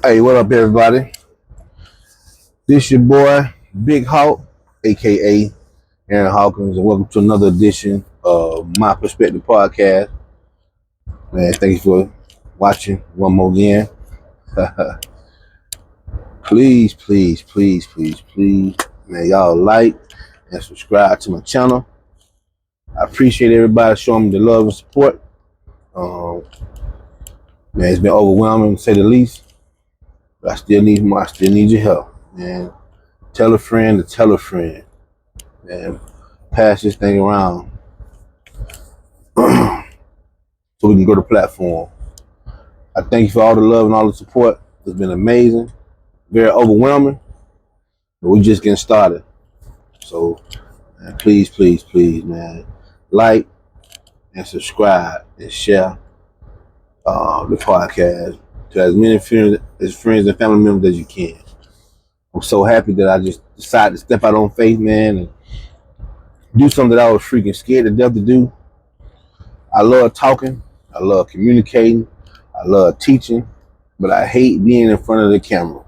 Hey, what up, everybody? This your boy, Big Hawk, aka Aaron Hawkins, and welcome to another edition of My Perspective Podcast. Man, thank you for watching one more again. Please, man, y'all like and subscribe to my channel. I appreciate everybody showing me the love and support. Man, it's been overwhelming to say the least, but I still need your help, man. Tell a friend to tell a friend, man. Pass this thing around so we can grow the platform. I thank you for all the love and all the support. It's been amazing, very overwhelming, but we're just getting started. So, man, please, man, like and subscribe and share the podcast to as many friends and family members as you can. I'm so happy that I just decided to step out on faith, man, and do something that I was freaking scared to death to do. I love talking. I love communicating. I love teaching, but I hate being in front of the camera.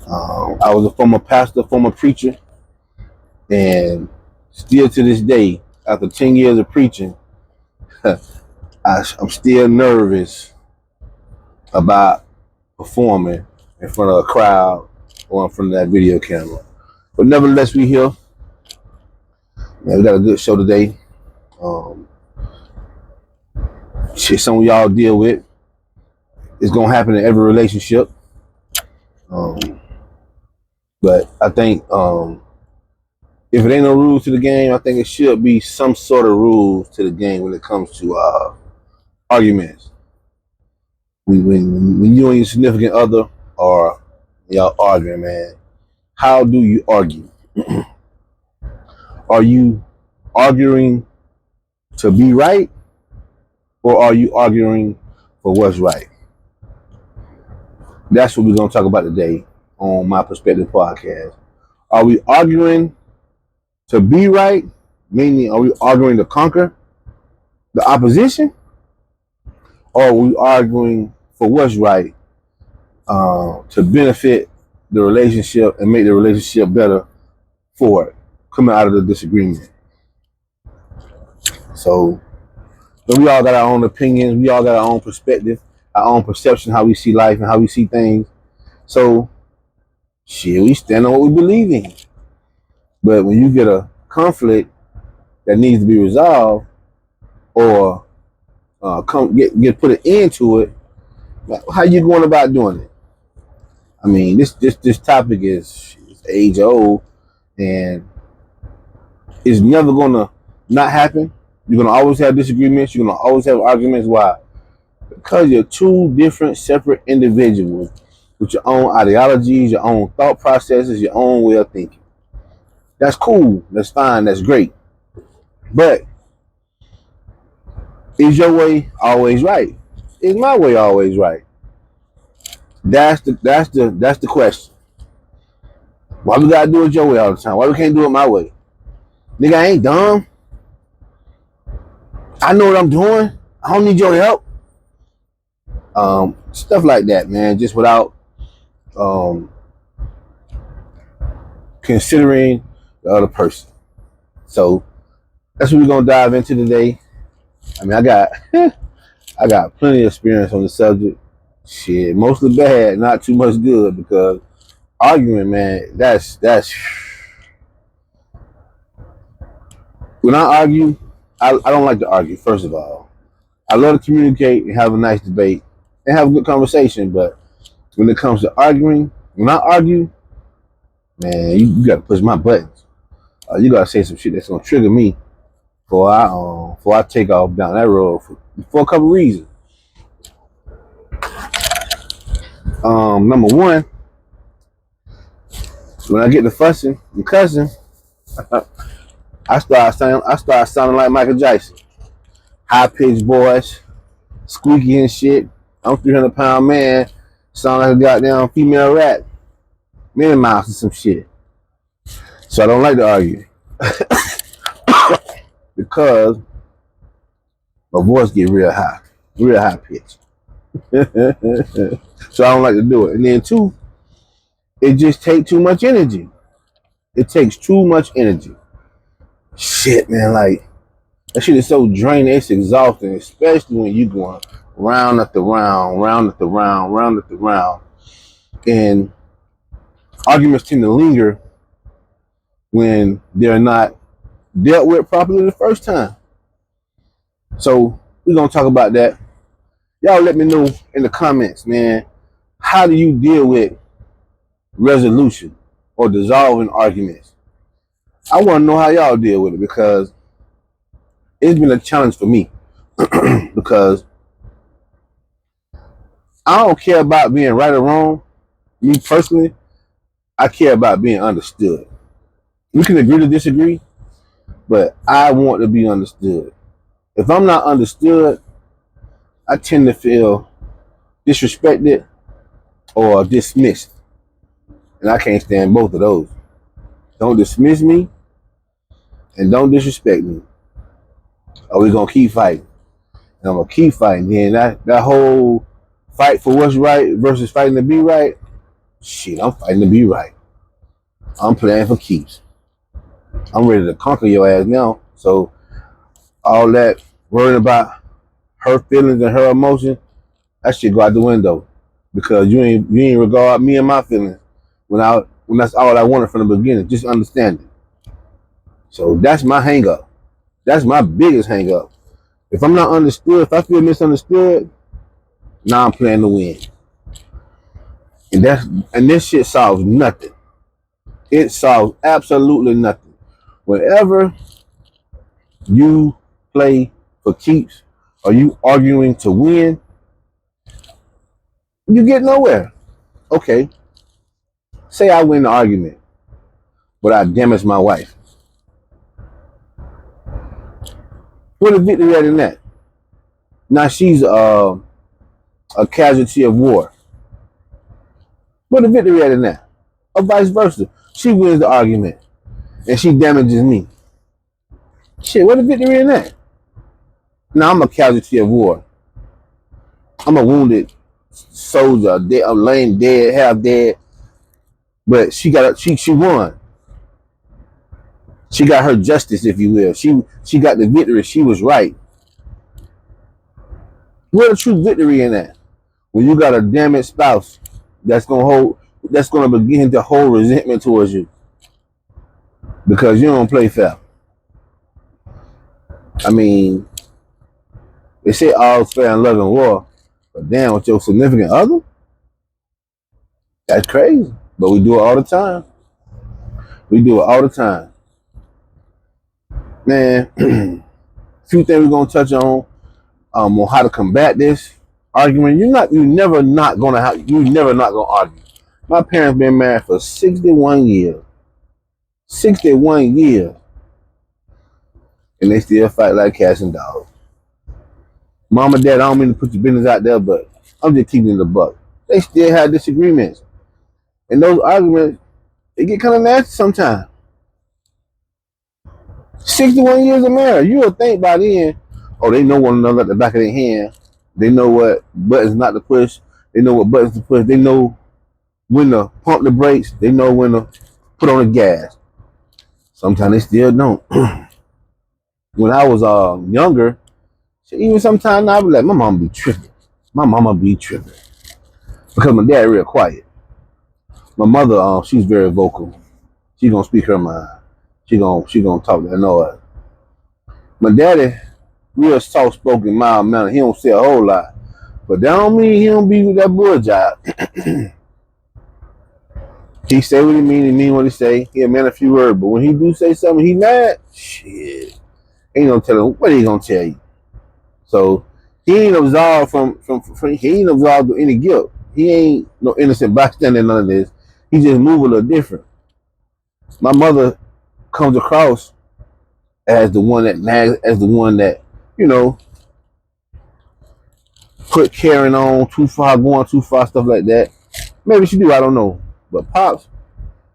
I was a former pastor, former preacher, and still to this day, after 10 years of preaching, I'm still nervous about performing in front of a crowd or in front of that video camera. But nevertheless, we here. Man, we got a good show today. Shit, some of y'all deal with. It's gonna happen in every relationship. But I think if it ain't no rules to the game, I think it should be some sort of rules to the game when it comes to arguments. When you and your significant other or y'all arguing, man, how do you argue? Are you arguing to be right, or are you arguing for what's right? That's what we're gonna talk about today on My Perspective Podcast. Are we arguing to be right? Meaning, are we arguing to conquer the opposition? Or are we arguing for what's right to benefit the relationship and make the relationship better for it, coming out of the disagreement? So, but we all got our own opinions. We all got our own perspective, our own perception, how we see life and how we see things. So, shit, we stand on what we believe in. But when you get a conflict that needs to be resolved, or get put an end to it, how you going about doing it? I mean, this topic is age old, and it's never gonna not happen. You're gonna always have disagreements. You're gonna always have arguments. Why? Because you're two different, separate individuals with your own ideologies, your own thought processes, your own way of thinking. That's cool. That's fine. That's great. But is your way always right? Is my way always right? That's the question. Why we gotta do it your way all the time? Why we can't do it my way? Nigga, I ain't dumb. I know what I'm doing. I don't need your help. Stuff like that, man. Just without considering the other person. So that's what we're gonna dive into today. I mean, I got plenty of experience on the subject. Shit, mostly bad, not too much good, because arguing, man, that's when I argue, I don't like to argue, first of all. I love to communicate and have a nice debate and have a good conversation, but when it comes to arguing, when I argue, man, you gotta push my buttons. You gotta say some shit that's gonna trigger me before I take off down that road for a couple reasons. Number one, when I get to fussing and cussing, I start sounding like Michael Jackson. High pitched voice, squeaky and shit. I'm 300-pound man, sound like a goddamn female rat. Minnie Mouse or some shit. So I don't like to argue. Because my voice get real high pitched. So I don't like to do it. And then two, it just takes too much energy. It takes too much energy. Shit, man, like that shit is so draining. It's exhausting, especially when you going round after round, round after round, round after round, and arguments tend to linger when they're not dealt with properly the first time. So we're gonna talk about that. Y'all let me know in the comments, man. How do you deal with resolution or dissolving arguments? I want to know how y'all deal with it because it's been a challenge for me. Because I don't care about being right or wrong. Me personally, I care about being understood. We can agree to disagree, but I want to be understood. If I'm not understood, I tend to feel disrespected or dismissed. And I can't stand both of those. Don't dismiss me and don't disrespect me. Or we gonna keep fighting. And I'm gonna keep fighting. Then that whole fight for what's right versus fighting to be right, shit, I'm fighting to be right. I'm playing for keeps. I'm ready to conquer your ass now. So all that worrying about her feelings and her emotions, that shit go out the window. Because you ain't regard me and my feelings when that's all I wanted from the beginning. Just understand it. So that's my hang up. That's my biggest hang up. If I'm not understood, if I feel misunderstood, now I'm playing to win. And this shit solves nothing. It solves absolutely nothing. Whenever you play for keeps or you arguing to win, you get nowhere. Okay, say I win the argument, but I damage my wife. What a victory at in that? Now she's a casualty of war. What a victory at in that? Or vice versa. She wins the argument and she damages me. Shit, what a victory in that? Now I'm a casualty of war. I'm a wounded soldier, I'm laying dead, half dead. But she won. She got her justice, if you will. She got the victory. She was right. What a true victory in that? When you got a damaged spouse that's gonna begin to hold resentment towards you because you don't play fair. I mean, they say all's fair in love and war, but damn, with your significant other, that's crazy. But we do it all the time. We do it all the time, man. Few things we're gonna touch on how to combat this argument. You never not gonna argue. My parents been married for 61 years. 61 years. And they still fight like cats and dogs. Mom and dad, I don't mean to put your business out there, but I'm just keeping it a buck. They still have disagreements. And those arguments, they get kind of nasty sometimes. 61 years of marriage. You would think by then, oh, they know one another at the back of their hand. They know what buttons not to push. They know what buttons to push. They know when to pump the brakes. They know when to put on the gas. Sometimes they still don't. When I was younger, even sometimes I would be like, my mama be tripping. My mama be tripping. Because my dad real quiet. My mother, she's very vocal. She gonna speak her mind. She gonna talk that noise. My daddy, real soft spoken, mild manner. He don't say a whole lot. But that don't mean he don't be with that bull job. He say what he mean what he say. He a man a few words. But when he do say something, he mad. Shit. Ain't no telling what he gonna tell you. So he ain't absolved from he ain't absolved of any guilt. He ain't no innocent bystander in none of this. He just move a little different. My mother comes across as the one that nags, as the one that, you know, put carrying on too far, going too far, stuff like that. Maybe she do, I don't know. But Pops,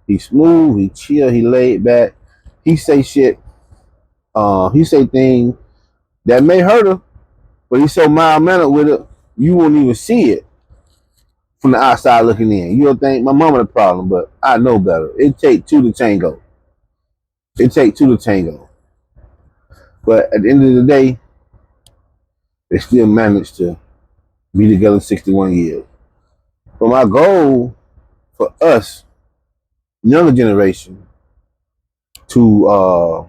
he smooth, he chill, he laid back. He say shit, he say things that may hurt her, but he's so mild mannered with it, you won't even see it. from the outside looking in. You'll think my mama the problem, but I know better. It take two to tango. It take two to tango. But at the end of the day, they still managed to be together 61 years. But my goal for us, younger generation, to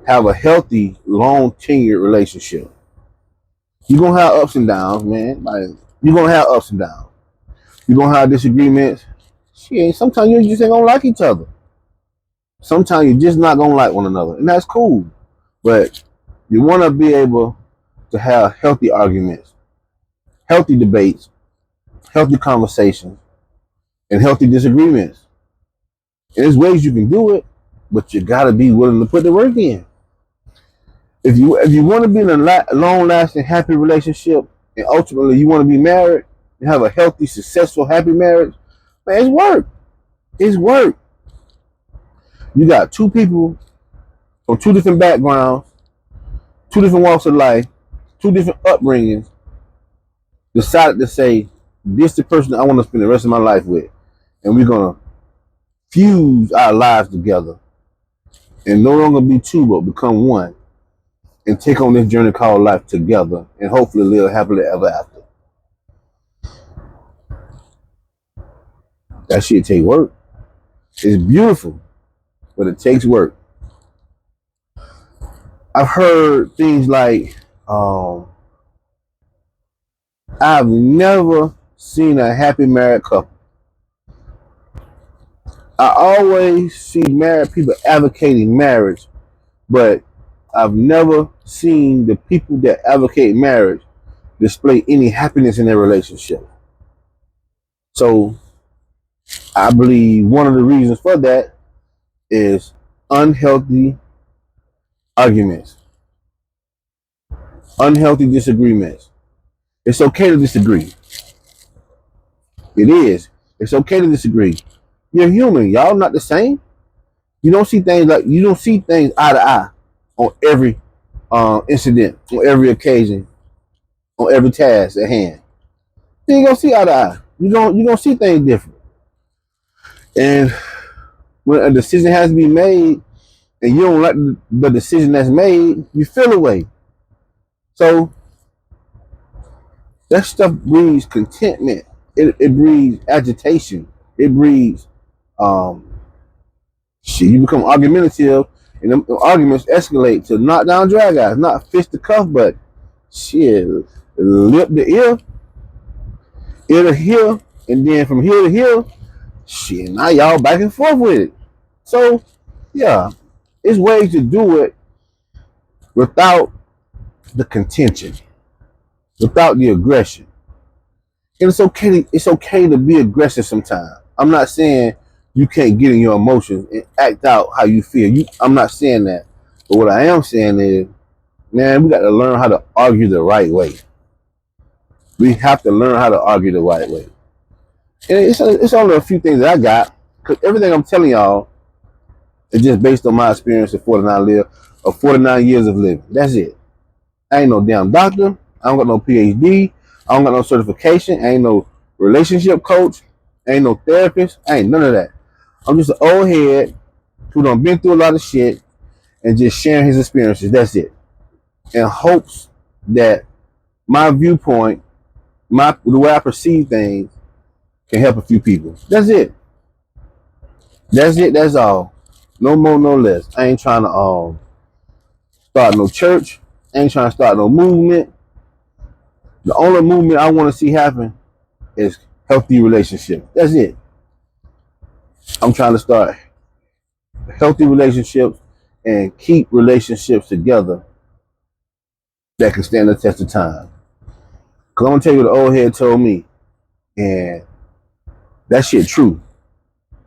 have a healthy, long tenured relationship. You're gonna have ups and downs, man. Like, you're gonna have ups and downs. You're gonna have disagreements. Shit, sometimes you just ain't gonna like each other. Sometimes you're just not gonna like one another, and that's cool. But you wanna be able to have healthy arguments, healthy debates, healthy conversations, and healthy disagreements. And there's ways you can do it, but you gotta be willing to put the work in. If you want to be in a long lasting happy relationship, and ultimately you want to be married and have a healthy, successful, happy marriage, man, it's work. It's work. You got two people from two different backgrounds, two different walks of life, two different upbringings, decided to say, this is the person I want to spend the rest of my life with. And we're gonna fuse our lives together and no longer be two, but become one. And take on this journey called life together and hopefully live happily ever after. That shit take work. It's beautiful, but it takes work. I've heard things like, I've never seen a happy married couple. I always see married people advocating marriage, but I've never seen the people that advocate marriage display any happiness in their relationship. So I believe one of the reasons for that is unhealthy arguments, unhealthy disagreements. It's okay to disagree. It is. It's okay to disagree. You're human. Y'all not the same. You don't see things eye to eye on every incident, on every occasion, on every task at hand. You ain't gonna see eye to eye. You gonna see things different. And when a decision has to be made, and you don't like the decision that's made, you feel away. So that stuff breeds contentment. It breeds agitation. It breeds shit. You become argumentative, and the arguments escalate to knockdown, drag outs, not fist to cuff, but shit, lip to ear, ear to here, and then from here to here, shit. Now y'all back and forth with it. So yeah, it's ways to do it without the contention, without the aggression. And it's okay to be aggressive sometimes. I'm not saying you can't get in your emotions and act out how you feel. I'm not saying that. But what I am saying is, man, we got to learn how to argue the right way. We have to learn how to argue the right way. And it's only a few things that I got, because everything I'm telling y'all is just based on my experience of 49 years of living. That's it. I ain't no damn doctor. I don't got no PhD. I don't got no certification. I ain't no relationship coach. I ain't no therapist. I ain't none of that. I'm just an old head who done been through a lot of shit and just sharing his experiences. That's it. In hopes that my viewpoint, the way I perceive things, can help a few people. That's it. That's it. That's all. No more, no less. I ain't trying to start no church. I ain't trying to start no movement. The only movement I want to see happen is healthy relationships. That's it. I'm trying to start healthy relationships and keep relationships together that can stand the test of time. Because I'm going to tell you what the old head told me. And that shit true.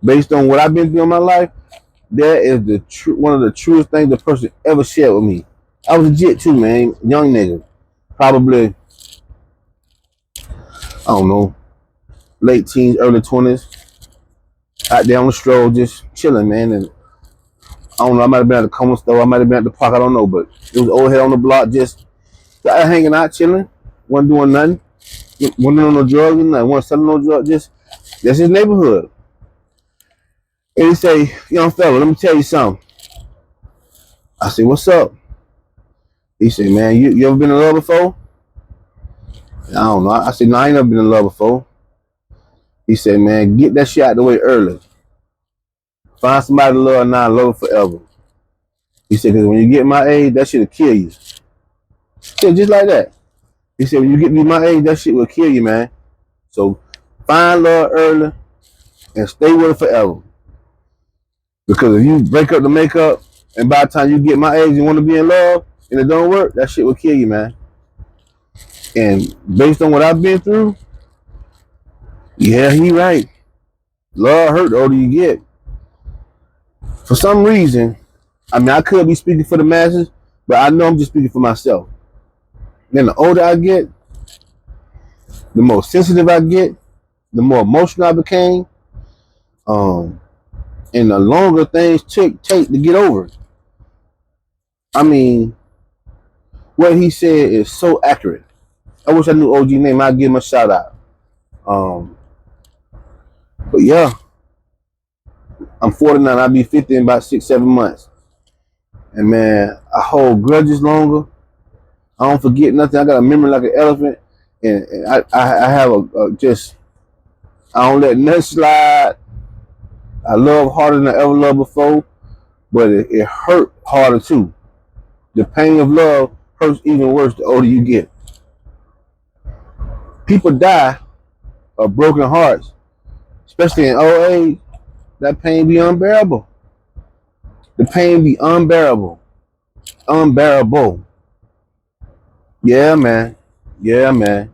Based on what I've been through in my life, that is one of the truest things the person ever shared with me. I was legit too, man. Young nigga. Probably, I don't know, late teens, early 20s. Out there on the stroll, just chilling, man. And I don't know, I might have been at the corner store, I might have been at the park, I don't know. But it was old head on the block, just hanging out, chilling. Wasn't doing nothing. Wasn't on no drugs and nothing. Wasn't selling no drugs. Just that's his neighborhood. And he say, young fella, let me tell you something. I said, what's up? He said, man, you ever been in love before? I don't know. I said, no, I ain't never been in love before. He said, man, get that shit out the way early. Find somebody to love now, love forever. He said, because when you get my age, that shit'll kill you. He said, just like that. He said, when you get me my age, that shit will kill you, man. So find love early and stay with it forever. Because if you break up the makeup and by the time you get my age, you want to be in love and it don't work, that shit will kill you, man. And based on what I've been through, yeah, he right. Love hurt the older you get. For some reason, I mean, I could be speaking for the masses, but I know I'm just speaking for myself. Then the older I get, the more sensitive I get, the more emotional I became, and the longer things take to get over it. I mean, what he said is so accurate. I wish I knew OG name. I'd give him a shout out. But yeah, I'm 49. I'll be 50 in about 6-7 months. And man, I hold grudges longer. I don't forget nothing. I got a memory like an elephant, and I have a just. I don't let nothing slide. I love harder than I ever loved before, but it hurt harder too. The pain of love hurts even worse the older you get. People die of broken hearts, especially in old age. That pain be unbearable. The pain be unbearable. Unbearable. Yeah, man. Yeah, man.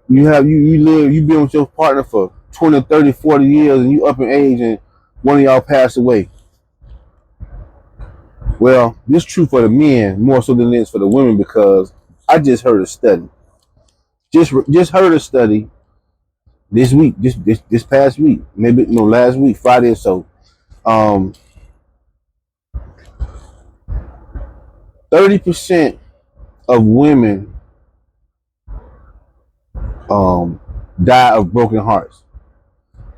You've been with your partner for 20, 30, 40 years and you up in age and one of y'all passed away. Well, this is true for the men more so than it is for the women because I just heard a study. Just heard a study this week, this past week, maybe no last week, Friday or so. 30% of women die of broken hearts,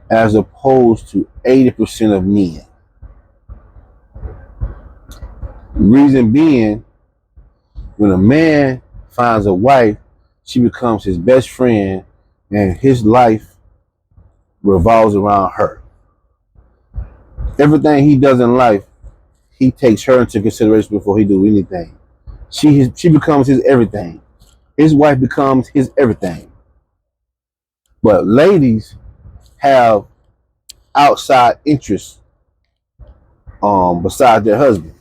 as opposed to 80% of men. Reason being, when a man finds a wife, she becomes his best friend, and his life revolves around her. Everything he does in life, he takes her into consideration before he do anything. She becomes his everything. His wife becomes his everything. But ladies have outside interests besides their husband.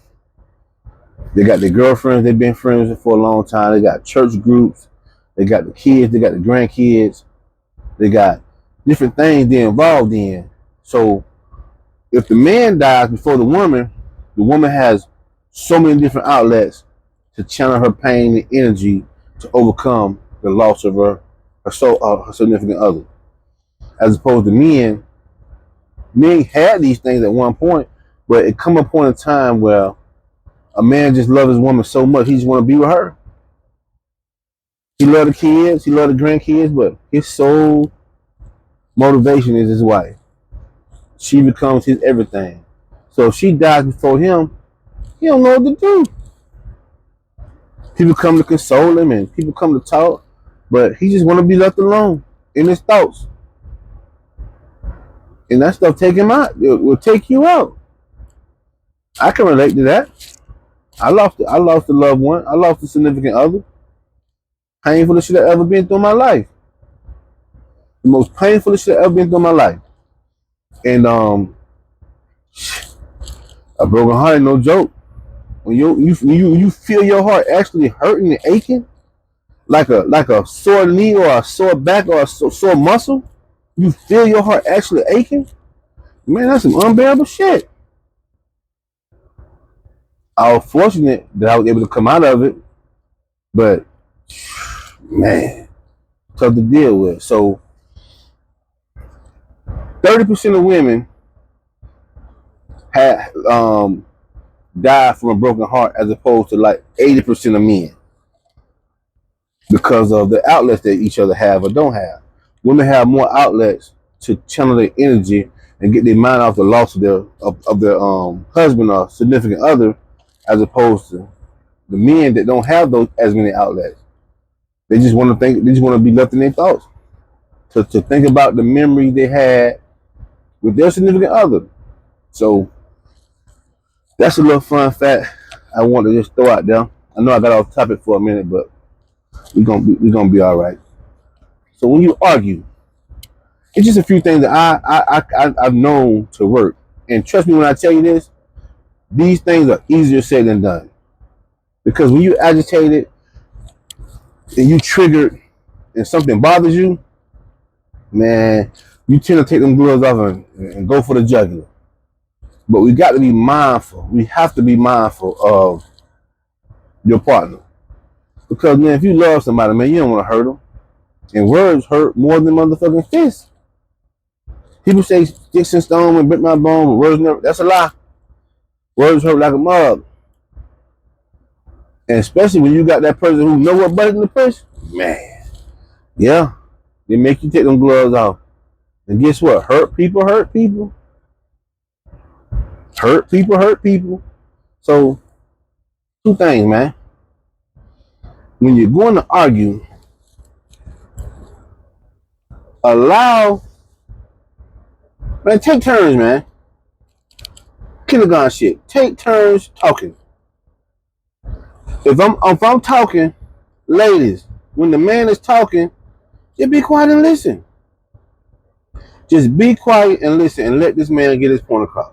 They got their girlfriends they've been friends with for a long time. They got church groups. They got the kids. They got the grandkids. They got different things they're involved in. So if the man dies before the woman has so many different outlets to channel her pain and energy to overcome the loss of her significant other. As opposed to men had these things at one point, but it come a point in time where a man just loves his woman so much he just want to be with her. He love the kids, he love the grandkids, but his sole motivation is his wife. She becomes his everything. So if she dies before him, he don't know what to do. People come to console him and people come to talk, but he just want to be left alone in his thoughts. And that stuff take him out. It will take you out. I can relate to that. I lost a loved one. I lost a significant other. Painful shit I've ever been through in my life. The most painful shit I've ever been through in my life. And a broken heart ain't no joke. When you feel your heart actually hurting and aching, like a sore knee or a sore back or a sore muscle, you feel your heart actually aching. Man, that's some unbearable shit. I was fortunate that I was able to come out of it, but man, tough to deal with. So 30% of women had died from a broken heart, as opposed to like 80% of men. because of the outlets that each other have or don't have. Women have more outlets to channel their energy and get their mind off the loss of their husband or significant other, as opposed to the men that don't have those as many outlets. They just want to think. They just want to be left in their thoughts to think about the memories they had with their significant other. So that's a little fun fact I want to just throw out there. I know I got off topic for a minute, but we're gonna be all right. So when you argue, it's just a few things that I've known to work. And trust me when I tell you this, these things are easier said than done. Because when you agitated and you triggered and something bothers you, man, you tend to take them gloves off and go for the jugular. But we got to be mindful. We have to be mindful of your partner. Because, man, if you love somebody, man, you don't want to hurt them. And words hurt more than motherfucking fists. People say sticks and stone and break my bone, but words never. That's a lie. Words hurt like a mug. And especially when you got that person who know what button to push, man, yeah, they make you take them gloves off. And guess what? Hurt people hurt people. Hurt people hurt people. So, two things, man. When you're going to argue, allow, man, take turns, man. Kindergarten shit. Take turns talking. If I'm talking, ladies, when the man is talking, just be quiet and listen. Just be quiet and listen and let this man get his point across.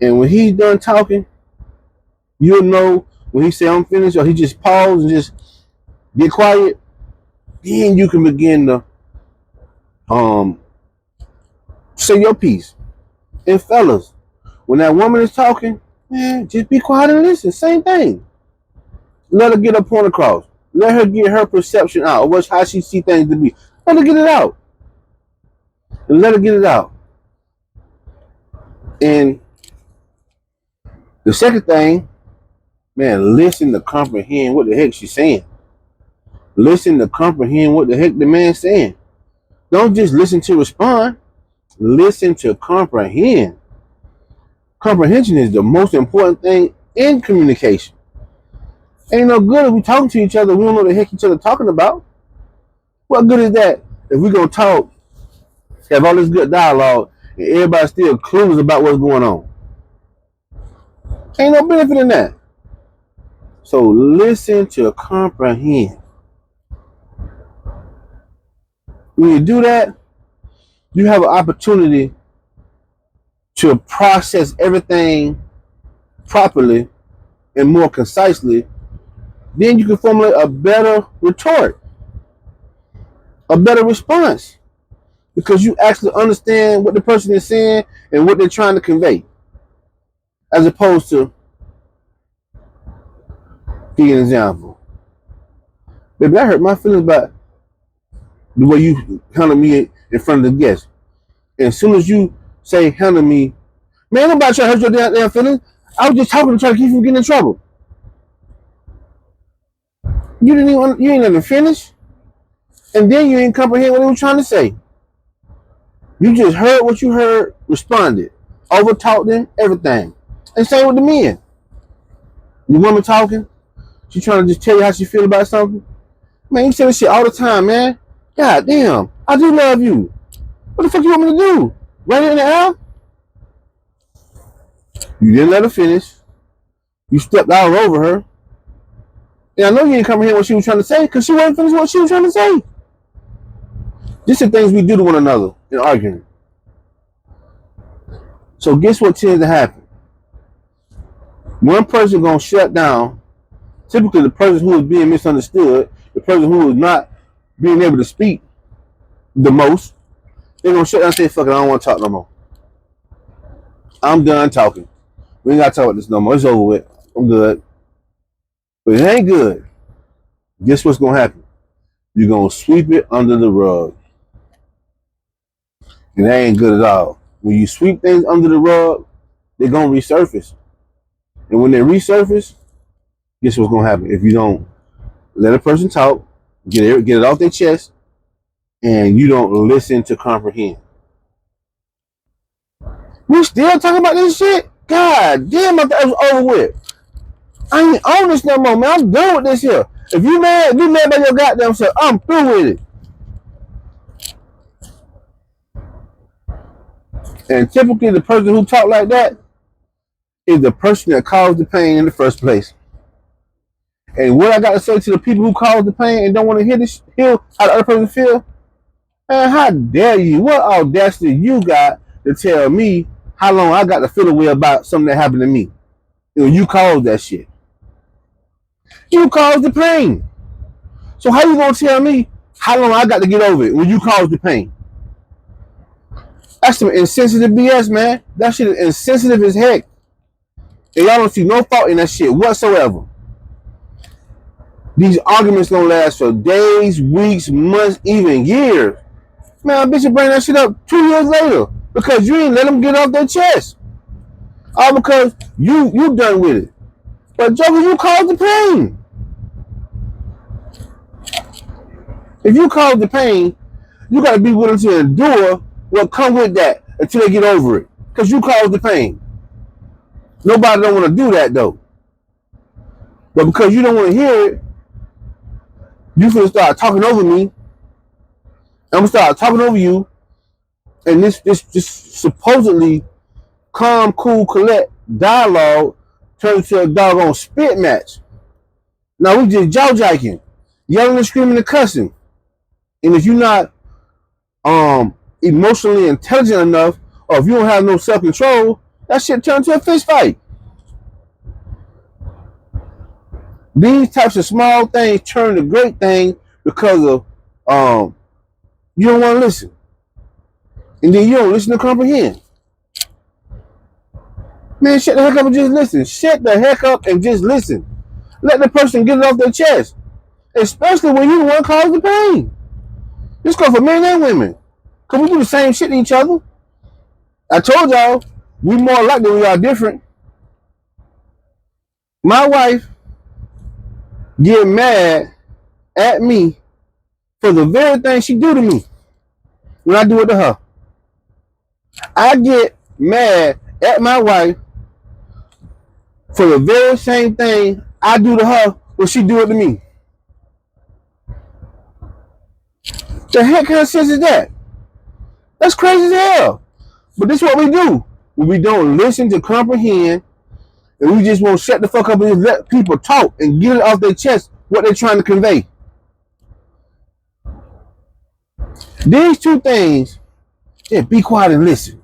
And when he's done talking, you'll know when he say I'm finished or he just pause and just get quiet. Then you can begin to say your piece. And fellas, when that woman is talking, man, just be quiet and listen. Same thing. Let her get her point across. Let her get her perception out of how she see things to be. Let her get it out. And let her get it out. And the second thing, man, listen to comprehend what the heck she's saying. Listen to comprehend what the heck the man's saying. Don't just listen to respond. Listen to comprehend. Comprehension is the most important thing in communication. Ain't no good if we talking to each other, we don't know what the heck each other talking about. What good is that if we gonna talk, have all this good dialogue, and everybody still clueless about what's going on? Ain't no benefit in that. So listen to comprehend. When you do that, you have an opportunity to process everything properly and more concisely. Then you can formulate a better retort, a better response, because you actually understand what the person is saying and what they're trying to convey, as opposed to, give you an example. Baby, that hurt my feelings about the way you handle me in front of the guests. And as soon as you say handle me, man, nobody trying to hurt your damn feelings. I was just talking to try to keep you from getting in trouble. You ain't even finish, and then you ain't comprehend what they were trying to say. You just heard what you heard, responded, overtalked them, everything. And same with the men. The woman talking, she trying to just tell you how she feel about something. Man, you say this shit all the time, man. God damn, I do love you. What the fuck you want me to do? Right in the air? You didn't let her finish. You stepped all over her. And I know you didn't comprehend what she was trying to say because she wasn't finished what she was trying to say. These are things we do to one another in arguing. So guess what tends to happen? One person gonna shut down. Typically, the person who is being misunderstood, the person who is not being able to speak the most, they're gonna shut down and say, "Fuck it, I don't want to talk no more. I'm done talking. We ain't gotta talk about this no more. It's over with. I'm good." But it ain't good. Guess what's gonna happen? You're gonna sweep it under the rug. And that ain't good at all. When you sweep things under the rug, they're gonna resurface. And when they resurface, guess what's gonna happen? If you don't let a person talk, Get it off their chest, and you don't listen to comprehend. We still talking about this shit? God damn, I thought it was over with. I ain't on this no more, man. I'm done with this here. If you mad about your goddamn self. I'm through with it. And typically the person who talk like that is the person that caused the pain in the first place. And what I got to say to the people who caused the pain and don't want to hear how the other person feel, man, how dare you? What audacity you got to tell me how long I got to feel a way about something that happened to me? You caused that shit. You caused the pain. So how you gonna tell me how long I got to get over it when you caused the pain? That's some insensitive BS, man. That shit is insensitive as heck. And y'all don't see no fault in that shit whatsoever. These arguments gonna last for days, weeks, months, even years. Man, bitch, you bring that shit up 2 years later because you ain't let them get off their chest. All because you done with it. But Joker, you caused the pain. If you caused the pain, you gotta be willing to endure what comes with that until they get over it. Because you caused the pain. Nobody don't want to do that though. But because you don't want to hear it, you finna start talking over me. I'm gonna start talking over you, and this supposedly calm, cool, collect dialogue turns into a doggone spit match. Now we just jaw jacking, yelling and screaming and cussing. And if you're not emotionally intelligent enough, or if you don't have no self-control, that shit turns into a fist fight. These types of small things turn to great things because of you don't want to listen. And then you don't listen to comprehend. Man, shut the heck up and just listen. Shut the heck up and just listen. Let the person get it off their chest. Especially when you the one cause the pain. This goes for men and women. Because we do the same shit to each other. I told y'all, we more alike than we are different. My wife get mad at me for the very thing she do to me when I do it to her. I get mad at my wife for the very same thing I do to her when she do it to me. The heck kind of sense is that? That's crazy as hell. But this is what we do. When we don't listen to comprehend, and we just won't shut the fuck up and just let people talk and get it off their chest what they're trying to convey. These two things, yeah, be quiet and listen.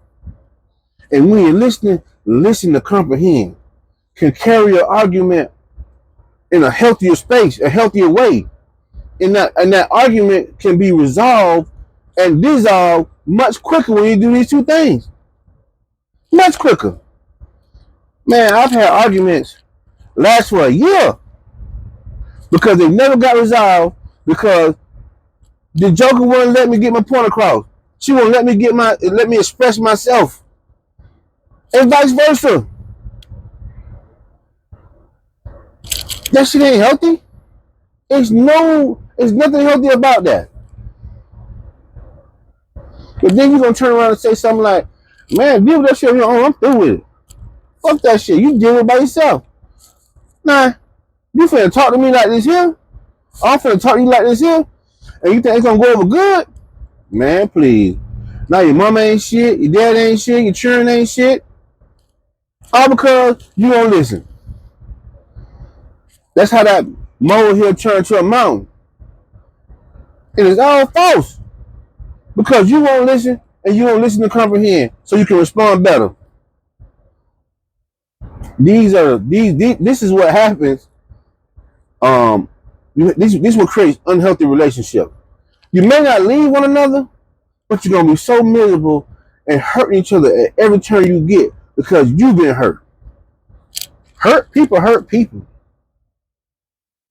And when you're listening, listen to comprehend. Can carry an argument in a healthier space, a healthier way. And that argument can be resolved and dissolved much quicker when you do these two things. Much quicker. Man, I've had arguments last for a year because they never got resolved because the joker wouldn't let me get my point across. She won't let me express myself. And vice versa. That shit ain't healthy. It's nothing healthy about that. But then you're gonna turn around and say something like, man, deal with that shit on your own, I'm through with it. Fuck that shit. You deal with it by yourself. Nah, you finna talk to me like this here? I'm finna talk to you like this here? And you think it's gonna go over good? Man, please. Now your mama ain't shit, your dad ain't shit, your children ain't shit. All because you don't listen. That's how that molehill turned to a mountain. It is all false. Because you won't listen and you won't listen to comprehend so you can respond better. This is what happens. This will create unhealthy relationship. You may not leave one another, but you're gonna be so miserable and hurting each other at every turn you get because you've been hurt. Hurt people.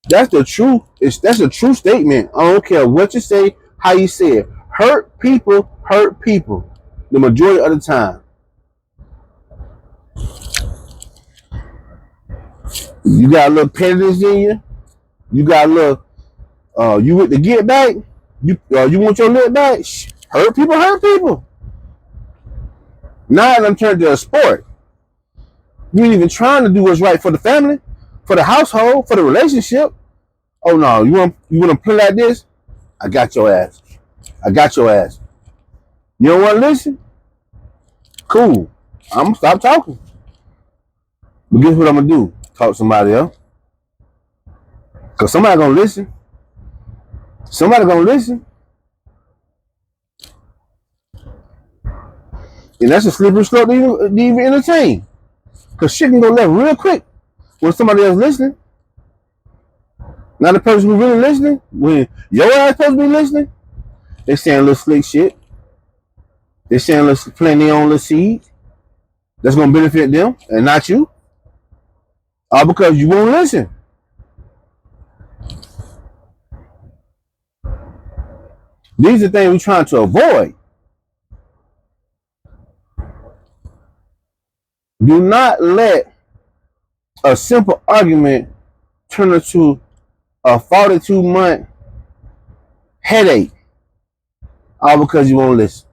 That's the truth. That's a true statement. I don't care what you say, how you say it. Hurt people the majority of the time. You got a little pettiness in you. You got a little You with the get back? You want your lick back? Hurt people, hurt people. Now I'm turned to a sport. You ain't even trying to do what's right for the family, for the household, for the relationship. Oh no, you want to play like this? I got your ass. I got your ass. You don't want to listen? Cool. I'm gonna stop talking. But guess what I'm gonna do? Talk to somebody else. Cause somebody gonna listen. Somebody gonna listen. And that's a slippery slope to even entertain. Cause shit can go left real quick when somebody else listening. Now the person who really listening, when your ass supposed to be listening, they saying little slick shit. They saying let's plant their own little seed that's gonna benefit them and not you. All because you won't listen. These are things we're trying to avoid. Do not let a simple argument turn into a 42-month headache, all because you won't listen.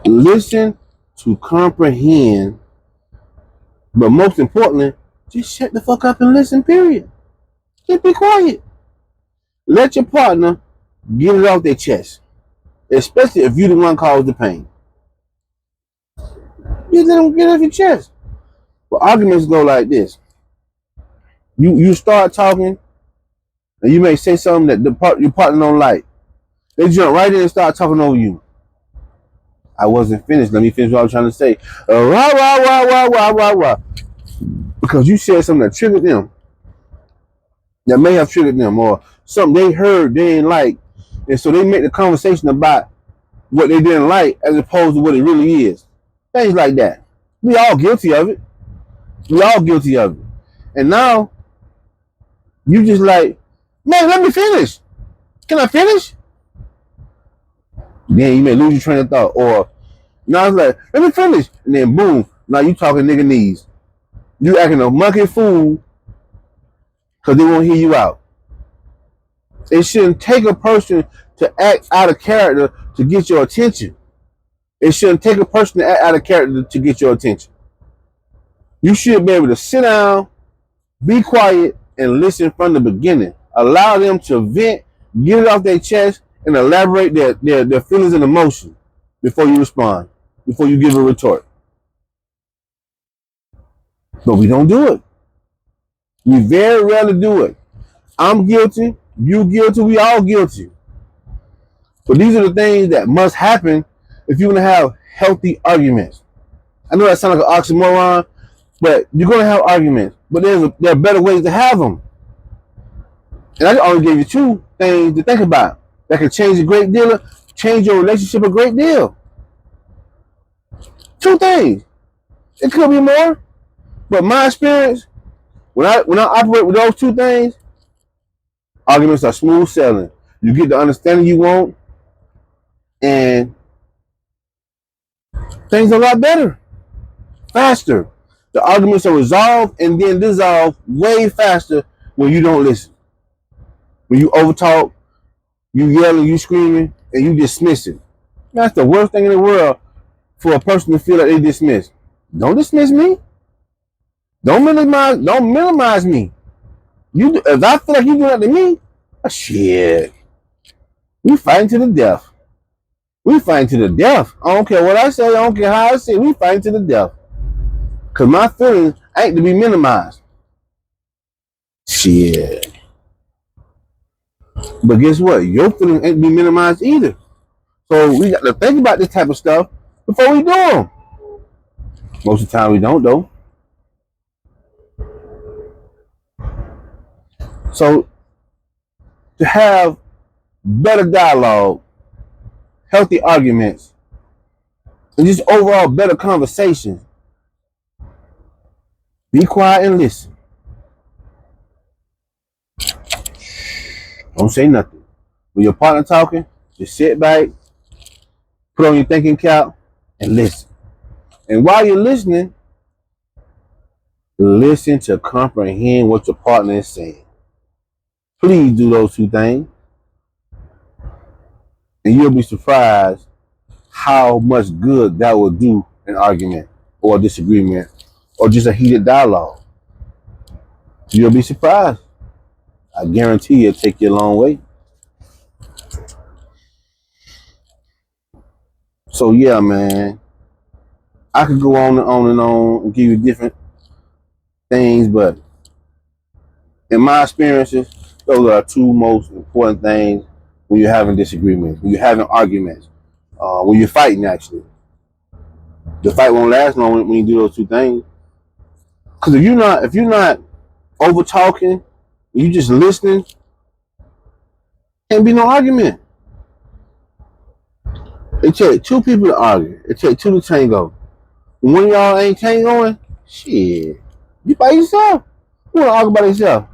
Listen to comprehend, but most importantly, just shut the fuck up and listen, period. Just be quiet. Let your partner get it off their chest, especially if you the one caused the pain. Just let them get it off your chest. But arguments go like this. You start talking, and you may say something that your partner don't like. They jump right in and start talking over you. I wasn't finished. Let me finish what I was trying to say. Rah, rah, rah, rah, rah, rah, rah. Because you said something that triggered them, that may have triggered them, or something they heard they didn't like. And so they make the conversation about what they didn't like as opposed to what it really is. Things like that. We all guilty of it. We all guilty of it. And now, you just like, man, let me finish. Can I finish? Then you may lose your train of thought. Or now it's like, let me finish. And then boom, now you talking nigga knees. You acting a monkey fool because they won't hear you out. It shouldn't take a person to act out of character to get your attention. It shouldn't take a person to act out of character to get your attention. You should be able to sit down, be quiet, and listen from the beginning. Allow them to vent, get it off their chest, and elaborate their feelings and emotions before you respond, before you give a retort. But we don't do it. We very rarely do it. I'm guilty, you guilty, we all guilty. But these are the things that must happen if you're going to have healthy arguments. I know that sounds like an oxymoron, but you're going to have arguments. But there are better ways to have them. And I only gave you two things to think about that can change a great deal, change your relationship a great deal. Two things. It could be more, but my experience, when I operate with those two things, arguments are smooth sailing. You get the understanding you want, and things are a lot better, faster. The arguments are resolved and then dissolved way faster when you don't listen. When you overtalk, you yelling, you screaming, and you dismiss it. That's the worst thing in the world for a person to feel like they dismiss. Don't dismiss me. Don't minimize me. If I feel like you do that to me, shit. We fighting to the death. We fighting to the death. I don't care what I say. I don't care how I say it. We fighting to the death. Because my feelings ain't to be minimized. Shit. But guess what? Your feelings ain't to be minimized either. So we got to think about this type of stuff before we do them. Most of the time we don't, though. So to have better dialogue, healthy arguments, and just overall better conversations, be quiet and listen. Don't say nothing. When your partner talking, just sit back, put on your thinking cap, and listen. And while you're listening, Listen to comprehend what your partner is saying. Please do those two things, and you'll be surprised how much good that will do an argument or a disagreement or just a heated dialogue. You'll be surprised. I guarantee it'll take you a long way. So yeah, man, I could go on and on and on and give you different things, but in my experiences, those are two most important things when you're having disagreements, when you're having arguments, when you're fighting. Actually, the fight won't last long when you do those two things. Because if you're not over talking, you just listening, can't be no argument. It takes two people to argue. It takes two to tango. When one of y'all ain't tangoing, shit, you by yourself. You wanna argue by yourself?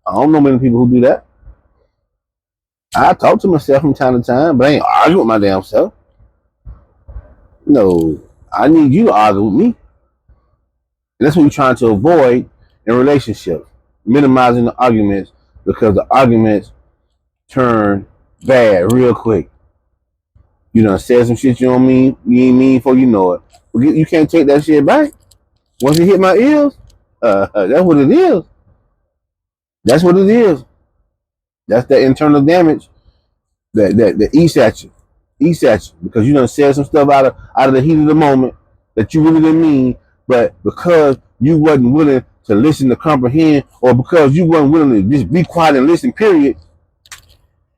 I don't know many people who do that. I talk to myself from time to time, but I ain't arguing with my damn self. No, I need you to argue with me. And that's what you're trying to avoid in relationships, minimizing the arguments because the arguments turn bad real quick. You done said some shit you don't mean, you ain't mean before you know it. You can't take that shit back. Once it hit my ears, that's what it is. That's what it is. That's that internal damage that eats at you because you done said some stuff out of the heat of the moment that you really didn't mean, but because you wasn't willing to listen to comprehend, or because you wasn't willing to just be quiet and listen, period,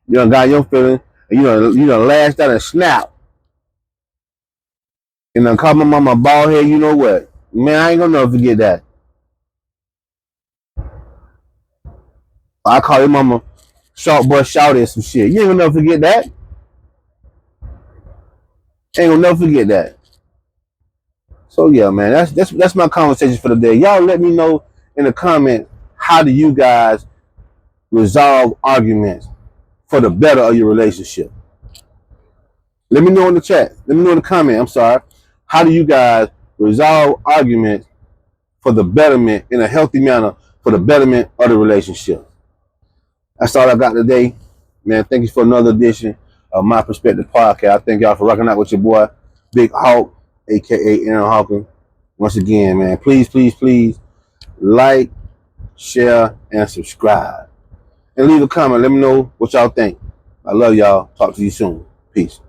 you done got your feelings, and you done lashed out and snapped, and then call my mama bald head. You know what, man? I ain't gonna never forget that. I call your mama short boy shouty some shit. You ain't gonna never forget that. Ain't gonna never forget that. So yeah, man, that's my conversation for the day. Y'all let me know in the comments, how do you guys resolve arguments for the better of your relationship? Let me know in the chat. Let me know in the comment. I'm sorry. How do you guys resolve arguments for the betterment in a healthy manner for the betterment of the relationship? That's all I got today, man. Thank you for another edition of My Perspective Podcast. I thank y'all for rocking out with your boy Big Hawk, aka Aaron Hawkins. Once again, man, please like, share, and subscribe. And leave a comment. Let me know what y'all think. I love y'all. Talk to you soon. Peace.